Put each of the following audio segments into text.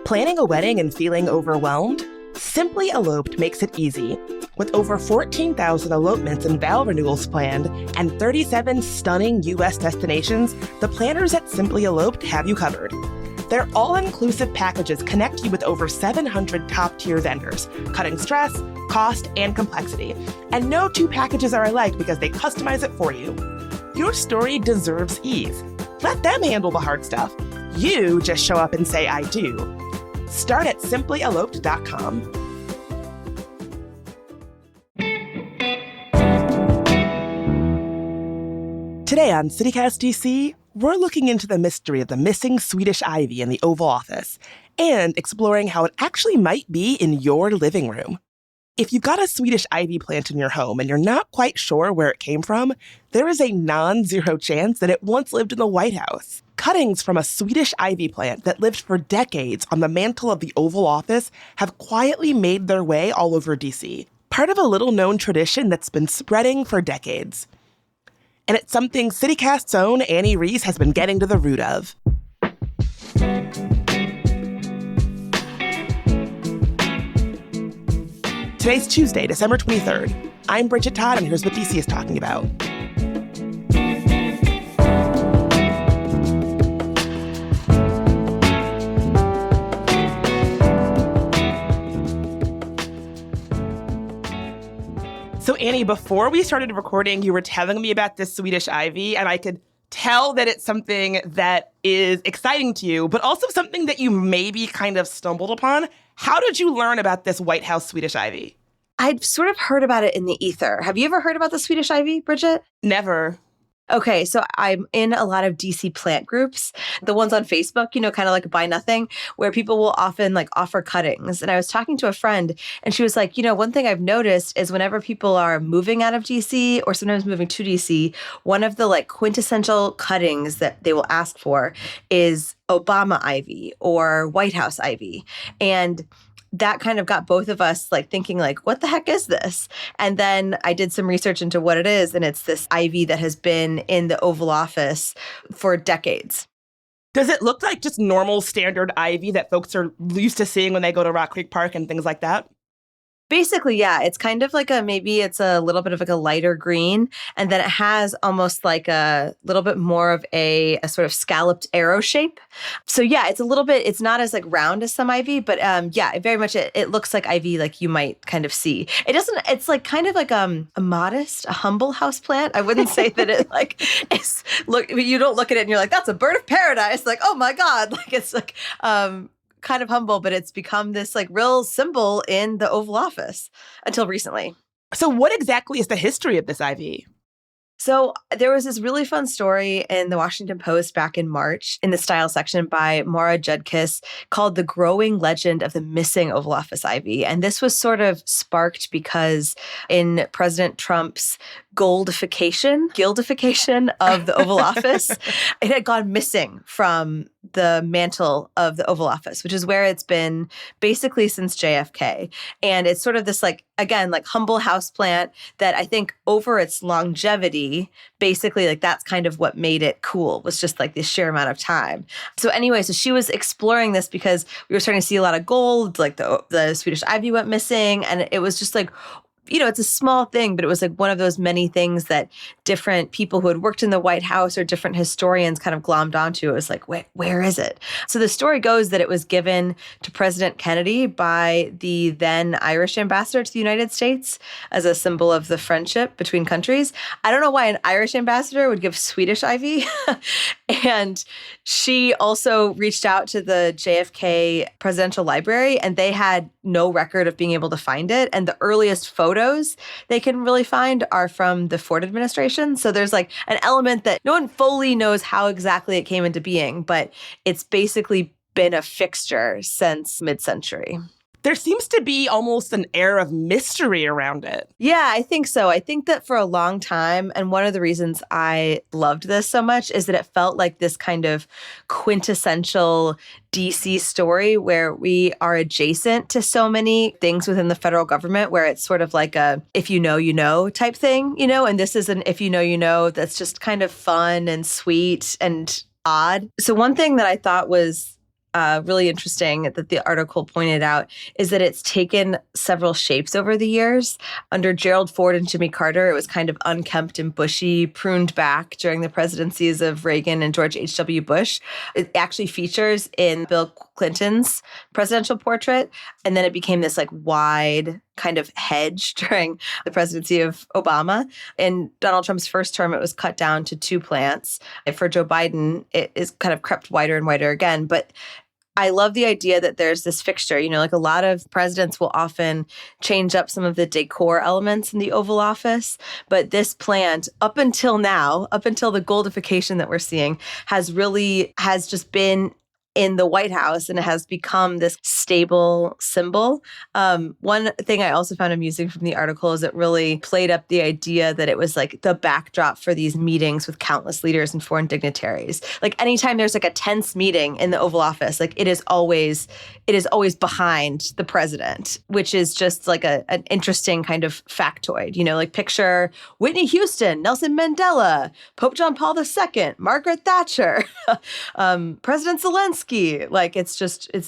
Planning a wedding and feeling overwhelmed? Simply Eloped makes it easy. With over 14,000 elopements and vow renewals planned and 37 stunning U.S. destinations, the planners at Simply Eloped have you covered. Their all-inclusive packages connect you with over 700 top-tier vendors, cutting stress, cost, and complexity. And no two packages are alike because they customize it for you. Your story deserves ease. Let them handle the hard stuff. You just show up and say, I do. Start at simplyeloped.com. Today on CityCast DC, we're looking into the mystery of the missing Swedish ivy in the Oval Office and exploring how it actually might be in your living room. If you've got a Swedish ivy plant in your home and you're not quite sure where it came from, there is a non-zero chance that it once lived in the White House. Cuttings from a Swedish ivy plant that lived for decades on the mantle of the Oval Office have quietly made their way all over DC, part of a little-known tradition that's been spreading for decades. And it's something CityCast's own Rees has been getting to the root of. Today's Tuesday, December 23rd. I'm Bridget Todd, and here's what DC is talking about. So Annie, before we started recording, you were telling me about this Swedish ivy, and I could tell that it's something that is exciting to you, but also something that you maybe kind of stumbled upon. How did you learn about this White House Swedish ivy? I'd sort of heard about it in the ether. Have you ever heard about the Swedish ivy, Bridget? Never. Okay, so I'm in a lot of DC plant groups, the ones on Facebook, kind of like Buy Nothing, where people will often offer cuttings. And I was talking to a friend and she was like, one thing I've noticed is whenever people are moving out of DC or sometimes moving to DC, one of the quintessential cuttings that they will ask for is Obama ivy or White House ivy. And that kind of got both of us thinking what the heck is this? And then I did some research into what it is. And it's this ivy that has been in the Oval Office for decades. Does it look like just normal standard ivy that folks are used to seeing when they go to Rock Creek Park and things like that? Basically, yeah, it's kind of maybe it's a little bit of a lighter green. And then it has almost a little bit more of a sort of scalloped arrow shape. So yeah, it's a little bit, it's not as round as some ivy, but yeah, very much it looks like ivy you might kind of see. It doesn't, it's kind of a modest, a humble house plant. I wouldn't say that it is, you don't look at it and you're like, that's a bird of paradise. Oh my God. It's kind of humble, but it's become this real symbol in the Oval Office until recently. So what exactly is the history of this ivy? So there was this really fun story in the Washington Post back in March in the style section by Maura Judkis called The Growing Legend of the Missing Oval Office Ivy. And this was sort of sparked because in President Trump's gildification of the Oval Office, it had gone missing from the mantle of the Oval Office, which is where it's been basically since JFK. And it's sort of this again, humble houseplant that I think over its longevity, basically that's kind of what made it cool, was just this sheer amount of time. So anyway, so she was exploring this because we were starting to see a lot of gold, the Swedish ivy went missing. And it was just it's a small thing, but it was one of those many things that different people who had worked in the White House or different historians kind of glommed onto. It was where is it? So the story goes that it was given to President Kennedy by the then Irish ambassador to the United States as a symbol of the friendship between countries. I don't know why an Irish ambassador would give Swedish ivy. And she also reached out to the JFK Presidential Library, and they had no record of being able to find it. And the earliest photos they can really find are from the Ford administration. So there's an element that no one fully knows how exactly it came into being, but it's basically been a fixture since mid-century. There seems to be almost an air of mystery around it. Yeah, I think so. I think that for a long time, and one of the reasons I loved this so much is that it felt like this kind of quintessential DC story where we are adjacent to so many things within the federal government, where it's sort of a if you know type thing, and this is an if you know that's just kind of fun and sweet and odd. So one thing that I thought was really interesting that the article pointed out is that it's taken several shapes over the years. Under Gerald Ford and Jimmy Carter, it was kind of unkempt and bushy, pruned back during the presidencies of Reagan and George H.W. Bush. It actually features in Bill Clinton's presidential portrait. And then it became this like wide kind of hedge during the presidency of Obama. In Donald Trump's first term, it was cut down to 2 plants. And for Joe Biden, it is kind of crept wider and wider again. But I love the idea that there's this fixture, like a lot of presidents will often change up some of the decor elements in the Oval Office. But this plant, up until now, up until the goldification that we're seeing, has just been in the White House, and it has become this stable symbol. One thing I also found amusing from the article is it really played up the idea that it was like the backdrop for these meetings with countless leaders and foreign dignitaries. Like anytime there's like a tense meeting in the Oval Office, like it is always behind the president, which is just like an interesting kind of factoid. Like picture Whitney Houston, Nelson Mandela, Pope John Paul II, Margaret Thatcher, President Zelensky. Like it's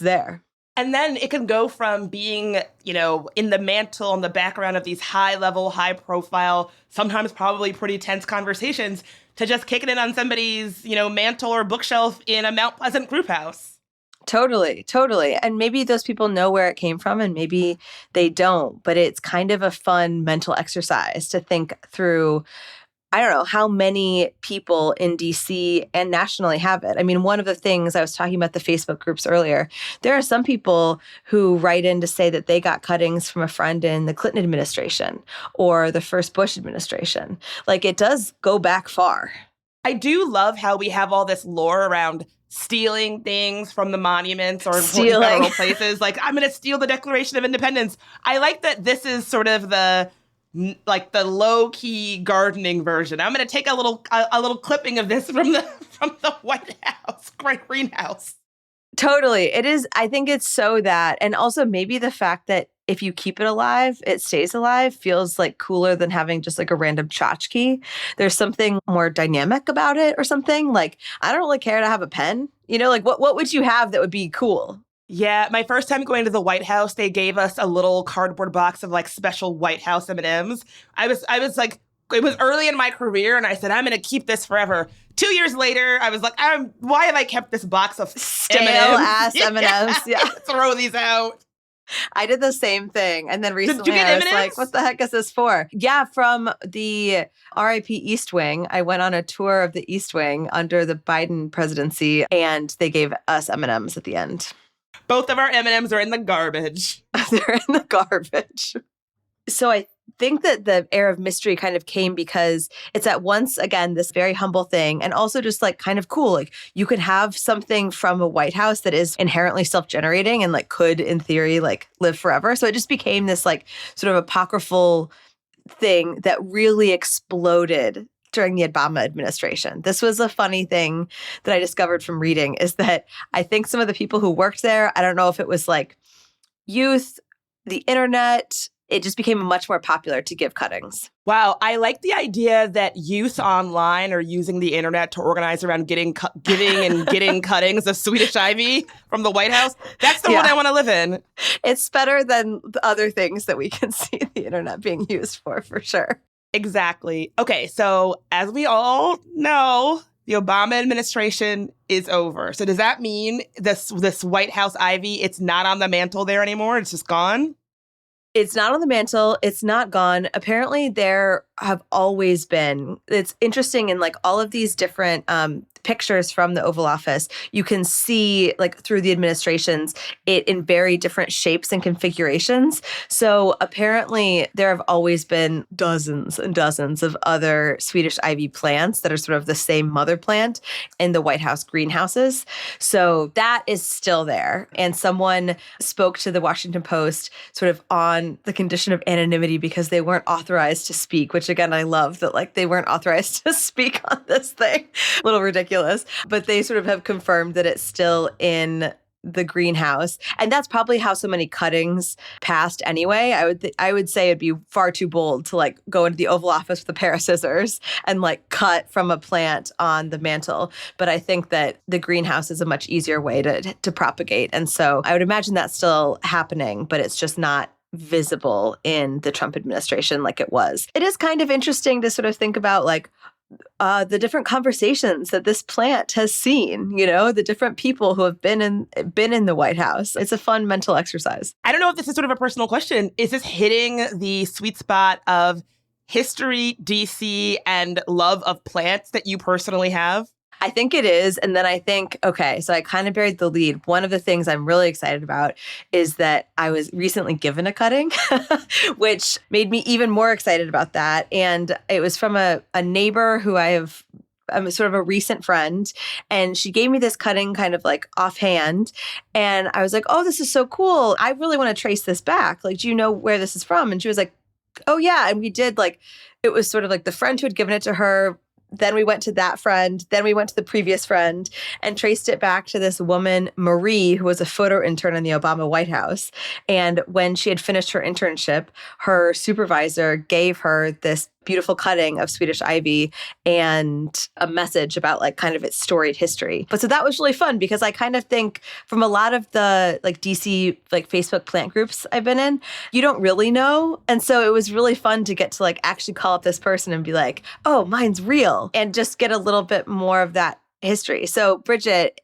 there. And then it can go from being, in the mantle, in the background of these high-level, high-profile, sometimes probably pretty tense conversations, to just kicking it on somebody's, mantle or bookshelf in a Mount Pleasant group house. Totally. And maybe those people know where it came from and maybe they don't. But it's kind of a fun mental exercise to think through. I don't know how many people in DC and nationally have it. I mean, one of the things I was talking about the Facebook groups earlier, there are some people who write in to say that they got cuttings from a friend in the Clinton administration or the first Bush administration. Like it does go back far. I do love how we have all this lore around stealing things from the monuments or important federal places. Like, I'm going to steal the Declaration of Independence. I like that this is sort of the low-key gardening version. I'm going to take a little clipping of this from the White House, greenhouse. Totally. It is. I think it's so that, and also maybe the fact that if you keep it alive, it stays alive feels like cooler than having just like a random tchotchke. There's something more dynamic about it or something. Like, I don't really care to have a pen. Like what would you have that would be cool? Yeah, my first time going to the White House, they gave us a little cardboard box of like special White House M&Ms. I was like, it was early in my career, and I said, I'm going to keep this forever. 2 years later, I was like, why have I kept this box of stale-ass M&Ms? Yeah. Throw these out. I did the same thing. And then recently Did you get I was M&Ms? like, what the heck is this for? Yeah, from the RIP East Wing. I went on a tour of the East Wing under the Biden presidency, and they gave us M&Ms at the end. Both of our M&Ms are in the garbage. They're in the garbage. So I think that the air of mystery kind of came because it's at once, again, this very humble thing and also just like kind of cool. Like you could have something from a White House that is inherently self-generating and like could, in theory, like live forever. So it just became this like sort of apocryphal thing that really exploded during the Obama administration. This was a funny thing that I discovered from reading is that I think some of the people who worked there, I don't know if it was like youth, the internet, it just became much more popular to give cuttings. Wow, I like the idea that youth online are using the internet to organize around giving and getting cuttings of Swedish ivy from the White House. That's the one I want to live in. It's better than the other things that we can see the internet being used for sure. Exactly. Okay, so as we all know, the Obama administration is over. So does that mean this White House ivy, it's not on the mantle there anymore? It's just gone? It's not on the mantle. It's not gone. Apparently, there have always been. It's interesting in like all of these different pictures from the Oval Office, you can see like through the administrations it in very different shapes and configurations. So apparently there have always been dozens and dozens of other Swedish ivy plants that are sort of the same mother plant in the White House greenhouses. So that is still there. And someone spoke to the Washington Post sort of on the condition of anonymity because they weren't authorized to speak, which again, I love that like they weren't authorized to speak on this thing. A little ridiculous. But they sort of have confirmed that it's still in the greenhouse. And that's probably how so many cuttings passed anyway. I would say it'd be far too bold to like go into the Oval Office with a pair of scissors and like cut from a plant on the mantle. But I think that the greenhouse is a much easier way to propagate. And so I would imagine that's still happening, but it's just not visible in the Trump administration like it was. It is kind of interesting to sort of think about like the different conversations that this plant has seen, the different people who have been in the White House. It's a fun mental exercise. I don't know if this is sort of a personal question. Is this hitting the sweet spot of history, DC, and love of plants that you personally have? I think it is. And then I think, okay, so I kind of buried the lead. One of the things I'm really excited about is that I was recently given a cutting, which made me even more excited about that. And it was from a neighbor who I'm sort of a recent friend. And she gave me this cutting kind of like offhand. And I was like, oh, this is so cool. I really want to trace this back. Like, do you know where this is from? And she was like, oh, yeah. And we did like, it was sort of like the friend who had given it to her. Then we went to that friend. Then we went to the previous friend and traced it back to this woman, Marie, who was a photo intern in the Obama White House. And when she had finished her internship, her supervisor gave her this beautiful cutting of Swedish ivy and a message about like kind of its storied history. But so that was really fun because I kind of think from a lot of the like DC like Facebook plant groups I've been in, you don't really know. And so it was really fun to get to like actually call up this person and be like, oh, mine's real, and just get a little bit more of that history. So Bridget,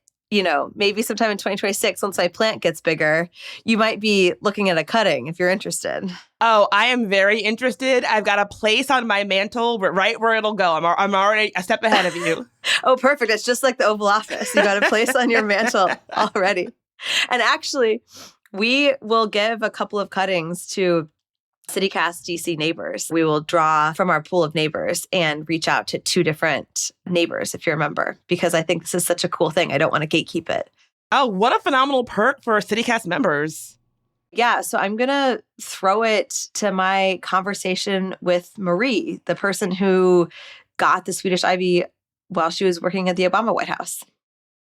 maybe sometime in 2026, once my plant gets bigger, you might be looking at a cutting if you're interested. Oh, I am very interested. I've got a place on my mantle right where it'll go. I'm already a step ahead of you. Oh, perfect. It's just like the Oval Office. You got a place on your mantle already. And actually, we will give a couple of cuttings to CityCast DC neighbors. We will draw from our pool of neighbors and reach out to 2 different neighbors, if you remember, because I think this is such a cool thing. I don't want to gatekeep it. Oh, what a phenomenal perk for CityCast members. Yeah, so I'm going to throw it to my conversation with Marie, the person who got the Swedish ivy while she was working at the Obama White House.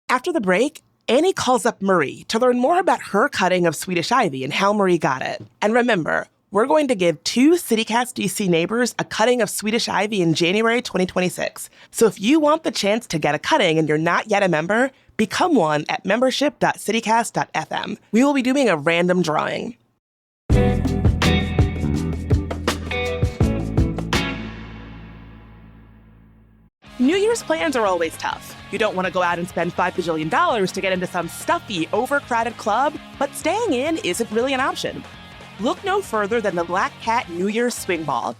After the break, Annie calls up Marie to learn more about her cutting of Swedish ivy and how Marie got it. And remember, we're going to give 2 CityCast DC neighbors a cutting of Swedish ivy in January 2026. So if you want the chance to get a cutting and you're not yet a member, become one at membership.citycast.fm. We will be doing a random drawing. New Year's plans are always tough. You don't want to go out and spend $5 bajillion to get into some stuffy, overcrowded club, but staying in isn't really an option. Look no further than the Black Cat New Year's Swing Ball.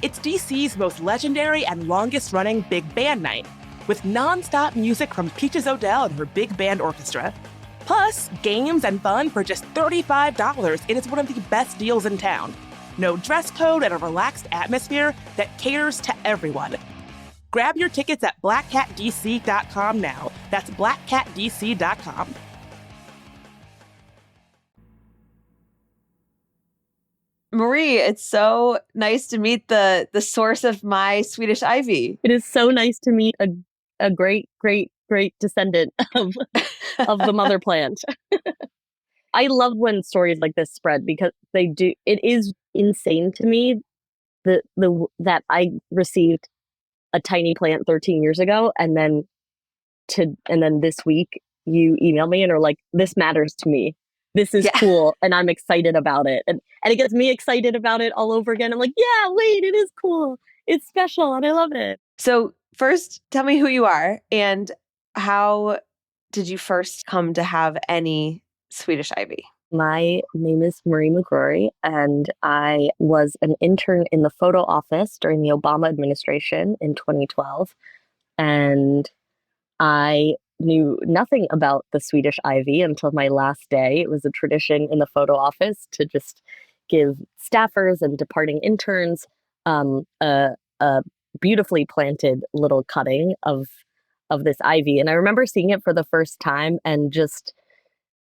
It's DC's most legendary and longest-running big band night, with non-stop music from Peaches O'Dell and her big band orchestra. Plus, games and fun for just $35, it is one of the best deals in town. No dress code and a relaxed atmosphere that caters to everyone. Grab your tickets at blackcatdc.com now. That's blackcatdc.com. Marie, it's so nice to meet the source of my Swedish ivy. It is so nice to meet a great, great, great descendant of the mother plant. I love when stories like this spread because it is insane to me that I received a tiny plant 13 years ago and then this week you email me and are like, this matters to me. This is cool, and I'm excited about it. And it gets me excited about it all over again. I'm like, yeah, wait, it is cool. It's special, and I love it. So first, tell me who you are, and how did you first come to have any Swedish ivy? My name is Marie McCrory, and I was an intern in the photo office during the Obama administration in 2012. And I knew nothing about the Swedish ivy until my last day. It was a tradition in the photo office to just give staffers and departing interns a beautifully planted little cutting of this ivy. And I remember seeing it for the first time and just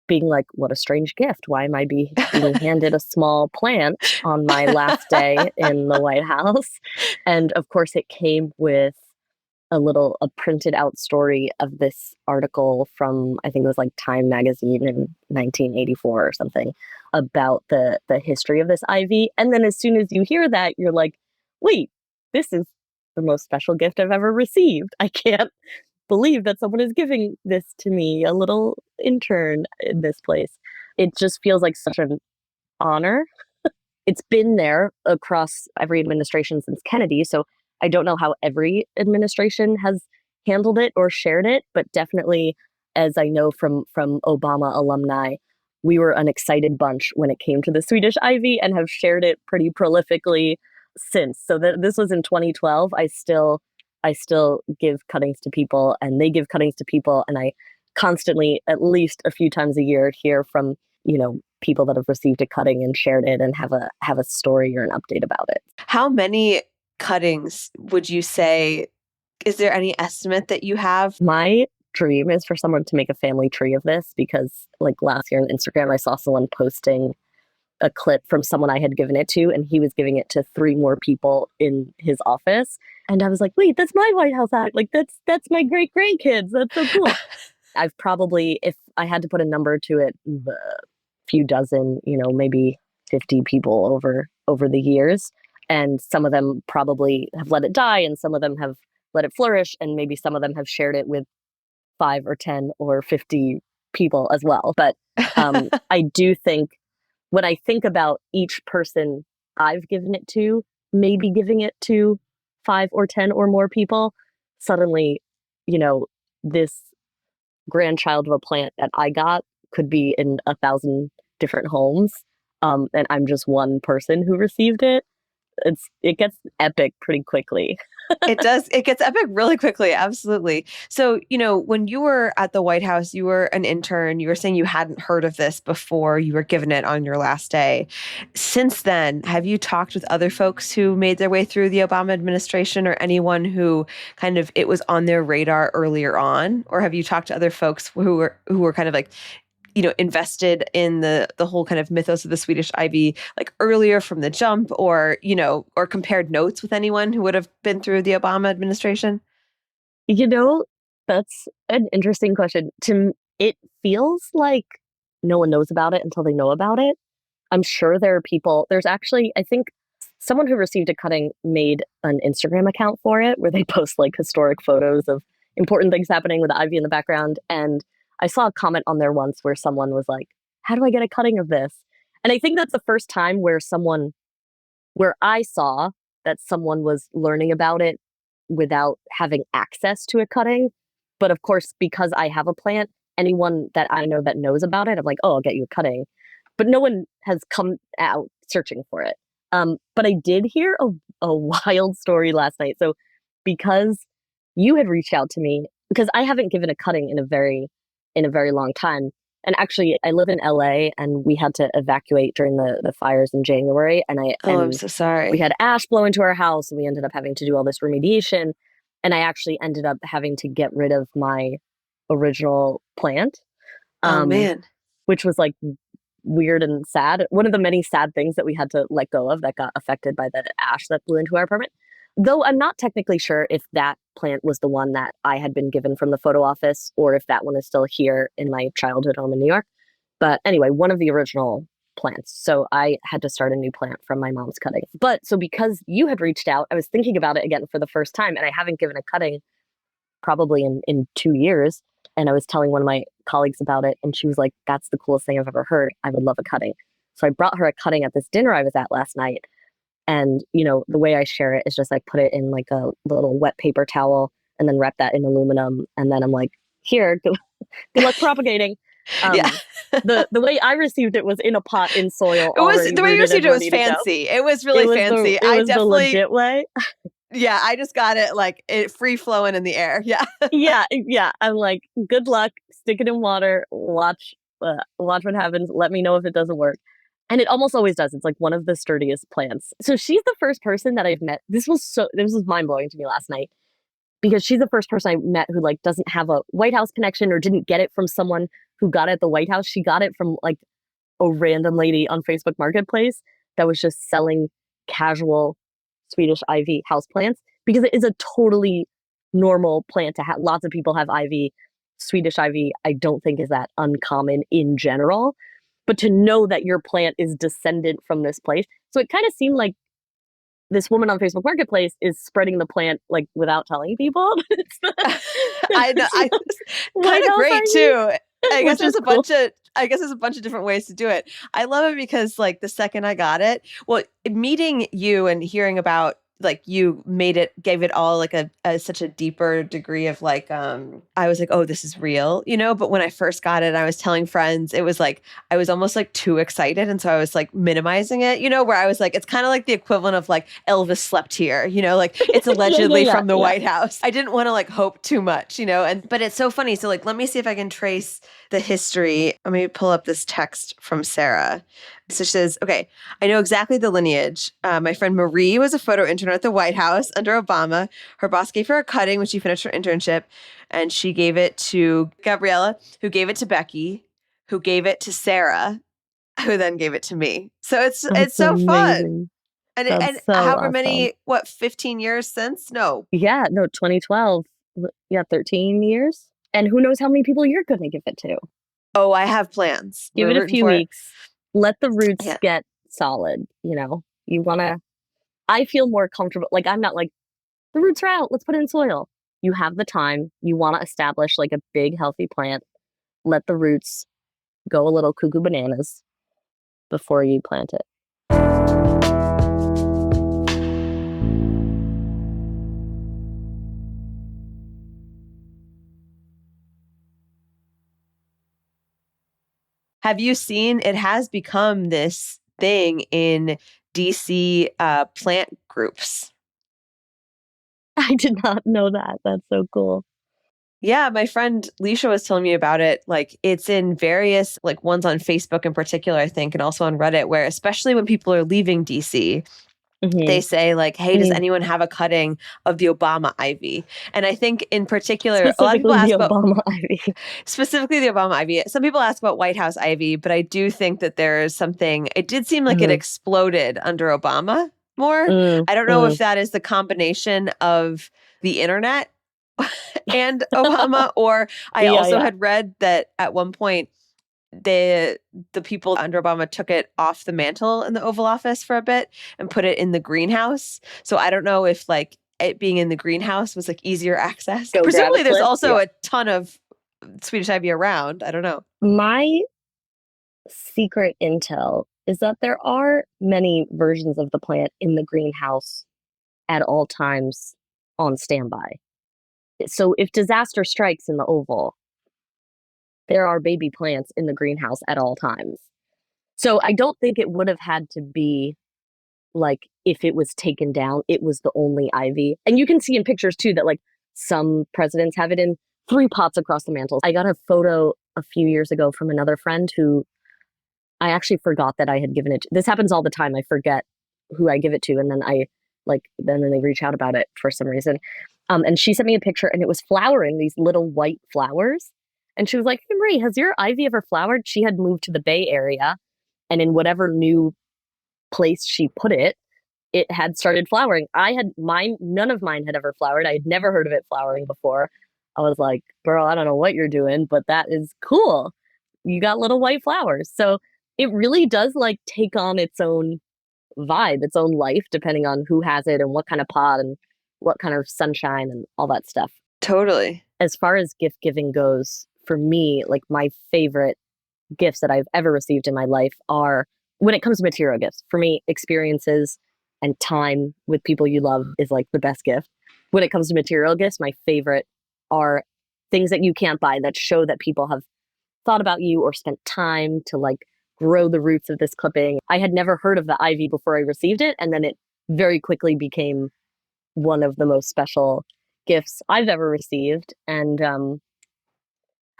being like, what a strange gift. Why am I being handed a small plant on my last day in the White House? And of course, it came with a printed out story of this article from, I think it was like Time magazine in 1984 or something, about the history of this ivy. And then as soon as you hear that, you're like, wait, this is the most special gift I've ever received. I can't believe that someone is giving this to me, a little intern in this place. It just feels like such an honor. It's been there across every administration since Kennedy. So I don't know how every administration has handled it or shared it, but definitely, as I know from Obama alumni, we were an excited bunch when it came to the Swedish Ivy and have shared it pretty prolifically since. So this was in 2012. I still give cuttings to people, and they give cuttings to people, and I constantly, at least a few times a year, hear from people that have received a cutting and shared it and have a story or an update about it. How many cuttings would you say? Is there any estimate that you have? My dream is for someone to make a family tree of this, because like last year on Instagram, I saw someone posting a clip from someone I had given it to, and he was giving it to 3 more people in his office. And I was like, wait, that's my White House hat. Like that's my great grandkids. That's so cool. I've probably, if I had to put a number to it, a few dozen, maybe 50 people over the years. And some of them probably have let it die, and some of them have let it flourish, and maybe some of them have shared it with 5 or 10 or 50 people as well. But I do think, when I think about each person I've given it to, maybe giving it to 5 or 10 or more people, suddenly, this grandchild of a plant that I got could be in 1,000 different homes. And I'm just one person who received it. It gets epic pretty quickly. It does. It gets epic really quickly. Absolutely. So, when you were at the White House, you were an intern. You were saying you hadn't heard of this before you were given it on your last day. Since then, have you talked with other folks who made their way through the Obama administration, or anyone who kind of it was on their radar earlier on? Or have you talked to other folks who were kind of like, invested in the whole kind of mythos of the Swedish Ivy, like earlier from the jump, or, or compared notes with anyone who would have been through the Obama administration? That's an interesting question. It feels like no one knows about it until they know about it. I'm sure there are people, there's actually, I think someone who received a cutting made an Instagram account for it where they post like historic photos of important things happening with the ivy in the background. And I saw a comment on there once where someone was like, how do I get a cutting of this? And I think that's the first time where I saw that someone was learning about it without having access to a cutting. But of course, because I have a plant, anyone that I know that knows about it, I'm like, oh, I'll get you a cutting. But no one has come out searching for it. But I did hear a wild story last night. So because you had reached out to me, because I haven't given a cutting in a very long time. And actually, I live in LA, and we had to evacuate during the fires in January. I'm so sorry. We had ash blow into our house, and we ended up having to do all this remediation. And I actually ended up having to get rid of my original plant. Oh, man. Which was like weird and sad. One of the many sad things that we had to let go of that got affected by the ash that blew into our apartment. Though I'm not technically sure if that plant was the one that I had been given from the photo office, or if that one is still here in my childhood home in New York. But anyway, one of the original plants. So I had to start a new plant from my mom's cutting. But so because you had reached out, I was thinking about it again for the first time, and I haven't given a cutting probably in 2 years. And I was telling one of my colleagues about it, and she was like, that's the coolest thing I've ever heard. I would love a cutting. So I brought her a cutting at this dinner I was at last night. And, the way I share it is just like put it in like a little wet paper towel and then wrap that in aluminum. And then I'm like, here, good luck propagating. Yeah. The way I received it was in a pot in soil. It was the way you received it was fancy. It was really fancy. It was the legit way. Yeah, I just got it like it free flowing in the air. Yeah. Yeah. I'm like, good luck. Stick it in water. Watch what happens. Let me know if it doesn't work. And it almost always does. It's like one of the sturdiest plants. So she's the first person that I've met. This was mind blowing to me last night, because she's the first person I met who like doesn't have a White House connection or didn't get it from someone who got it at the White House. She got it from like a random lady on Facebook Marketplace that was just selling casual Swedish ivy houseplants, because it is a totally normal plant to have. Lots of people have ivy. Swedish ivy, I don't think is that uncommon in general. But to know that your plant is descendant from this place. So it kind of seemed like this woman on Facebook Marketplace is spreading the plant like without telling people. I know. I White kind of House great ivy, too. I guess which there's is a cool. bunch of different ways to do it. I love it because like the second I got it, well, meeting you and hearing about like you gave it all like such a deeper degree of like I was like, oh, this is real, but when I first got it, I was telling friends, it was like I was almost like too excited, and so I was like minimizing it, where I was like, it's kind of like the equivalent of like Elvis slept here, like it's allegedly from the White House. I didn't want to like hope too much, but it's so funny. So like let me see if I can trace the history. Let me pull up this text from Sarah. So she says, okay, I know exactly the lineage. My friend Marie was a photo intern at the White House under Obama. Her boss gave her a cutting when she finished her internship, and she gave it to Gabriella, who gave it to Becky, who gave it to Sarah, who then gave it to me. So it's That's so fun. amazing. And That's so however awesome. many, 15 years since? No. Yeah, no, 2012. Yeah, 13 years. And who knows how many people you're going to give it to. Oh, I have plans. Give We're it a rooting few for it. weeks. Let the roots Yeah. get solid, You want to I feel more comfortable. Like I'm not like the roots are out, let's put it in soil. You have the time, you want to establish like a big healthy plant. Let the roots go a little cuckoo bananas before you plant it. Have you seen it has become this thing in DC plant groups? I did not know that. That's so cool. Yeah, my friend Leisha was telling me about it. Like it's in various like ones on Facebook in particular, I think, and also on Reddit, where especially when people are leaving DC, they say like, hey, does anyone have a cutting of the Obama ivy? And I think in particular, a lot of people Specifically ask the about Obama ivy. specifically the Obama ivy. Some people ask about White House ivy, but I do think that there is something, it did seem like it exploded under Obama more. I don't know if that is the combination of the internet and Obama, or I also had read that at one point the people under Obama took it off the mantle in the Oval Office for a bit and put it in the greenhouse. So I don't know if like it being in the greenhouse was like easier access. Go grab Presumably a there's clip. also a ton of Swedish ivy around. I don't know. My secret intel is that there are many versions of the plant in the greenhouse at all times on standby. So if disaster strikes in the Oval, there are baby plants in the greenhouse at all times. So I don't think it would have had to be like if it was taken down, it was the only ivy. And you can see in pictures too that like some presidents have it in 3 pots across the mantle. I got a photo a few years ago from another friend who I actually forgot that I had given it to. This happens all the time. I forget who I give it to, and then then they reach out about it for some reason. And she sent me a picture, and it was flowering, these little white flowers. And she was like, "Hey, Marie, has your ivy ever flowered?" She had moved to the Bay Area, and in whatever new place she put it, it had started flowering. None of mine had ever flowered. I had never heard of it flowering before. I was like, "Girl, I don't know what you're doing, but that is cool. You got little white flowers." So it really does like take on its own vibe, its own life, depending on who has it and what kind of pot and what kind of sunshine and all that stuff. Totally. As far as gift giving goes, for me, like my favorite gifts that I've ever received in my life are, when it comes to material gifts, for me, experiences and time with people you love is like the best gift. When it comes to material gifts, my favorite are things that you can't buy that show that people have thought about you or spent time to like grow the roots of this clipping. I had never heard of the ivy before I received it, and then it very quickly became one of the most special gifts I've ever received. And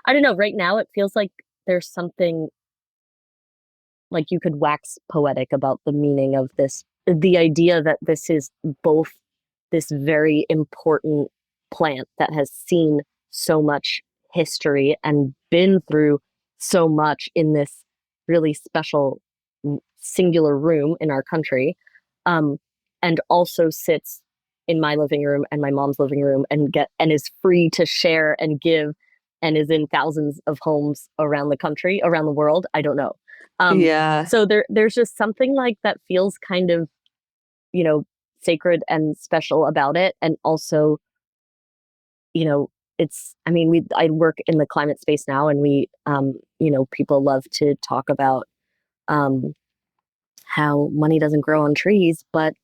I don't know, right now it feels like there's something like you could wax poetic about the meaning of this, the idea that this is both this very important plant that has seen so much history and been through so much in this really special singular room in our country, and also sits in my living room and my mom's living room and is free to share and give and is in thousands of homes around the country, around the world. I don't know. Yeah. So there's just something like that feels kind of, sacred and special about it. And also, I work in the climate space now, and we, people love to talk about how money doesn't grow on trees, but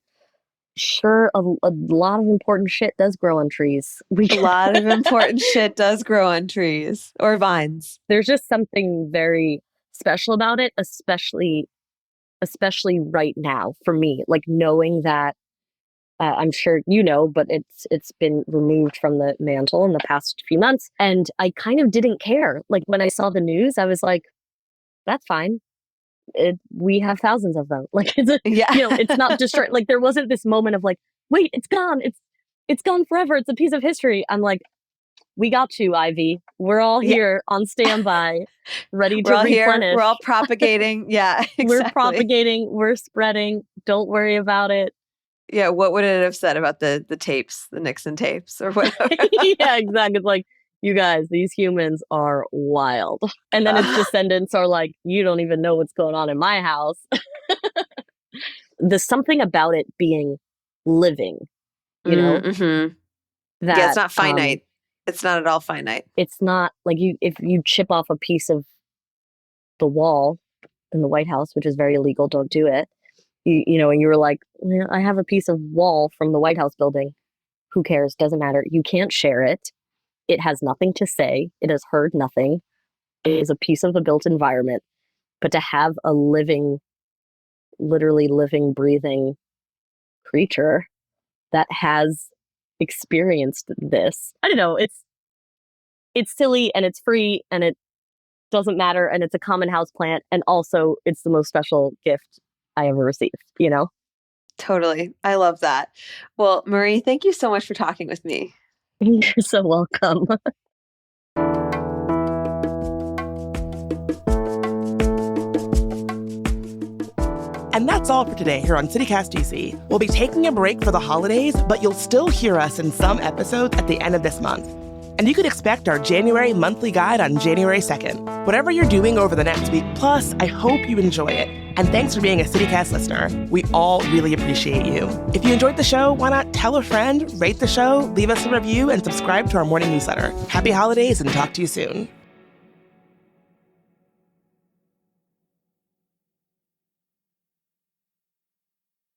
sure, a lot of important shit does grow on trees. A lot of important shit does grow on trees or vines. There's just something very special about it, especially right now for me, like knowing that I'm sure but it's been removed from the mantle in the past few months, and I kind of didn't care. Like when I saw the news, I was like, that's fine. We have thousands of them. Like it's not destroyed. Like there wasn't this moment of like, wait, it's gone. It's gone forever. It's a piece of history. I'm like, we got you, Ivy. We're all here on standby, ready to replenish. Here. We're all propagating. Yeah, exactly. We're propagating. We're spreading. Don't worry about it. Yeah, what would it have said about the tapes, the Nixon tapes or whatever? Yeah, exactly. It's like, you guys, these humans are wild. And then its descendants are like, you don't even know what's going on in my house. There's something about it being living, Mm-hmm. that it's not finite. It's not at all finite. It's not like if you chip off a piece of the wall in the White House, which is very illegal, don't do it. And you were like, I have a piece of wall from the White House building. Who cares? Doesn't matter. You can't share it. It has nothing to say. It has heard nothing. It is a piece of the built environment. But to have a literally living, breathing creature that has experienced this, I don't know, it's silly and it's free and it doesn't matter and it's a common house plant, and also it's the most special gift I ever received, Totally. I love that. Well, Marie, thank you so much for talking with me. You're so welcome. And that's all for today here on CityCast DC. We'll be taking a break for the holidays, but you'll still hear us in some episodes at the end of this month. And you can expect our January monthly guide on January 2nd. Whatever you're doing over the next week plus, I hope you enjoy it. And thanks for being a CityCast listener. We all really appreciate you. If you enjoyed the show, why not tell a friend, rate the show, leave us a review, and subscribe to our morning newsletter. Happy holidays and talk to you soon.